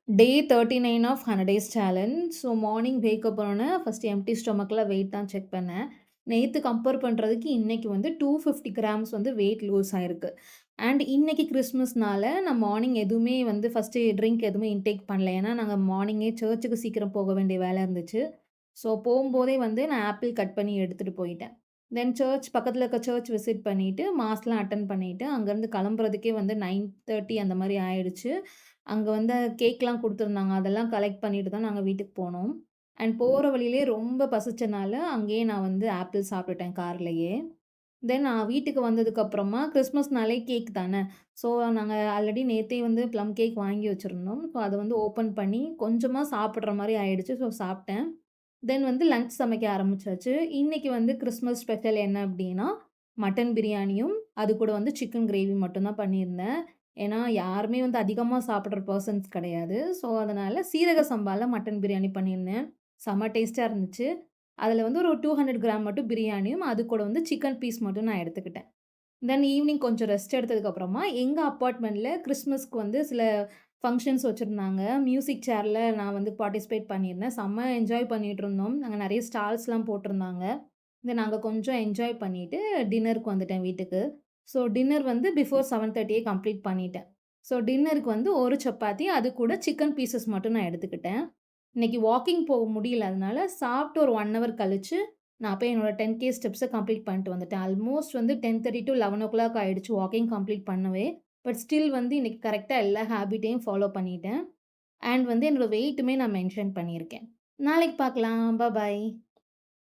Day 39 of 100 days challenge. So morning wake up ஆனோனே first empty ஸ்டொமக்ல weight தான் check பண்ணேன். நேத்து கம்பேர் பண்றதுக்கு இன்னைக்கு வந்து 250 கிராம்ஸ் வந்து வெயிட் லூஸ் ஆயிருக்கு. அண்ட் இன்னைக்கு கிறிஸ்மஸ்னால நான் மார்னிங் எதுவுமே வந்து ஃபர்ஸ்ட்டு ட்ரிங்க் எதுவுமே இன்டேக் பண்ணல. ஏன்னா, நாங்க மார்னிங்கே சர்ச்சுக்கு சீக்கிரம் போக வேண்டிய வேலை இருந்துச்சு. ஸோ போம்போதே வந்து நான் ஆப்பிள் கட் பண்ணி எடுத்துட்டு போயிட்டேன். தென் பக்கத்துல இருக்க சர்ச் விசிட் பண்ணிட்டு, மாஸ்லாம் அட்டெண்ட் பண்ணிட்டு, அங்கருந்து கிளம்புறதுக்கே வந்து 9:30 அந்த மாரி ஆயிடுச்சு. அங்க வந்து கேக்லாம் குடுத்துருந்தாங்க. அதெல்லாம் கலெக்ட் பண்ணிட்டு தான் நாங்க வீட்டுக்கு போனோம். அண்ட் போற வழியிலேயே ரொம்ப பசிச்சனால, அங்கேயே நான் வந்து ஆப்பிள் சாப்பிட்டுட்டேன் கார்லயே. தென் நான் வீட்டுக்கு வந்ததுக்கப்புறமா கிறிஸ்மஸ்னாலே கேக் தானே. ஸோ நாங்க ஆல்ரெடி நேத்தே வந்து ப்ளம் கேக் வாங்கி வச்சிருந்தோம். ஸோ அத வந்து ஓப்பன் பண்ணி கொஞ்சமா சாப்பிடுற மாரி ஆயிடுச்சு. ஸோ சாப்பிட்டேன். தென் வந்து லஞ்ச் சமைக்க ஆரம்பிச்சாச்சு. இன்னைக்கு வந்து கிறிஸ்மஸ் ஸ்பெஷல் என்ன அப்டின்னா, மட்டன் பிரியாணியும், அது கூட வந்து சிக்கன் கிரேவி மட்டும் தான் பண்ணியிருந்தேன். ஏன்னா, யாருமே வந்து அதிகமா சாப்பிடுற பெர்சன்ஸ் கிடையாது. ஸோ, அதனால சீரக சம்பால மட்டன் பிரியாணி பண்ணியிருந்தேன். செம்ம டேஸ்ட்டா இருந்துச்சு. அதில வந்து ஒரு 200 கிராம் மட்டும் பிரியாணியும், அது கூட வந்து சிக்கன் பீஸ் மட்டும் நான் எடுத்துக்கிட்டேன். தென் ஈவினிங் கொஞ்சம் ரெஸ்ட் எடுத்ததுக்கப்புறமா, எங்க அபார்ட்மெண்ட்ல கிறிஸ்மஸ்க்கு வந்து சில ஃபங்ஷன்ஸ் வச்சிருந்தாங்க. மியூசிக் சேர்ல நான் வந்து பார்ட்டிசிபேட் பண்ணியிருந்தேன். செம்ம என்ஜாய் பண்ணிட்டுருந்தோம். அங்க நெறைய ஸ்டால்ஸ்லாம் போட்டிருந்தாங்க. தென் நாங்க கொஞ்சம் என்ஜாய் பண்ணிட்டு டின்னருக்கு வந்துட்டேன் வீட்டுக்கு. ஸோ டின்னர் வந்து பிஃபோர் 7:30யே கம்ப்ளீட் பண்ணிட்டேன். ஸோ டின்னருக்கு வந்து 1 சப்பாத்தி, அது கூட சிக்கன் பீசஸ் மட்டும் நான் எடுத்துக்கிட்டேன். இன்னைக்கு வாக்கிங் போக முடியல. அதனால சாப்பிட்டு ஒரு 1 ஹவர் கழிச்சு, நான் போய் என்னோட 10K ஸ்டெப்ஸ கம்ப்ளீட் பண்ணிட்டு வந்துட்டேன். ஆல்மோஸ்ட் வந்து 10:30 டூ 11:00 ஆயிடுச்சு வாக்கிங் கம்ப்ளீட் பண்ணவே. பட் ஸ்டில் வந்து இன்னைக்கு கரெக்ட்டா எல்லா ஹேபிட்டையும் ஃபாலோ பண்ணிட்டேன். அண்ட் வந்து என்னோட வெயிட்டுமே நான் மென்ஷன் பண்ணியிருக்கேன். நாளைக்கு பார்க்கலாம். பாய்.